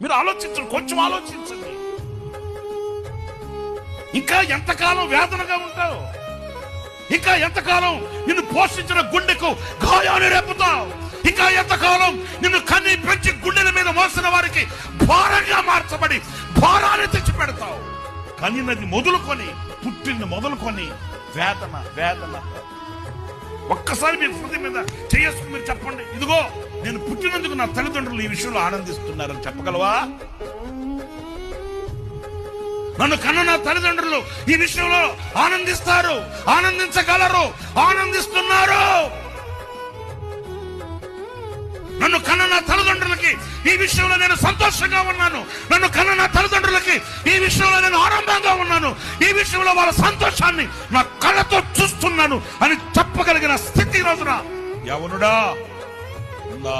మీరు ఆలోచించండి, కొంచెం ఆలోచించండి. ఇంకా ఎంతకాలం వేదనగా ఉంటావు? ఇంకా ఎంతకాలం నిన్ను పోషించిన గుండెకు గాయాన్ని రేపుతావు? ఇంకా ఎంతకాలం నిన్ను కన్ని పెంచి గుండెల మీద మోసిన వారికి భారంగా మార్చబడి భారాన్ని తెచ్చి పెడతావు? కనినది మొదలుకొని, పుట్టింది మొదలుకొని వేదన వేదన. ఒక్కసారి మీరు హృదయం మీద చేసుకుని మీరు చెప్పండి, ఇదిగో నేను పుట్టినందుకు నా తల్లిదండ్రులు ఈ విషయంలో ఆనందిస్తున్నారని చెప్పగలవా? నన్ను కన్న నా తల్లిదండ్రులు ఈ విషయంలో ఆనందిస్తారు, ఆనందించగలరు, ఆనందిస్తున్నారు. నన్ను కన్న నా తల్లిదండ్రులకి ఈ విషయంలో నేను సంతోషంగా ఉన్నాను, నన్ను కన్న నా తల్లిదండ్రులకి ఈ విషయంలో నేను ఆనందంగా ఉన్నాను, ఈ విషయంలో వాళ్ళ సంతోషాన్ని నా కళ్ళతో చూస్తున్నాను అని చెప్పగలిగిన స్థితి ఈ రోజున యవనుడా ఉందా?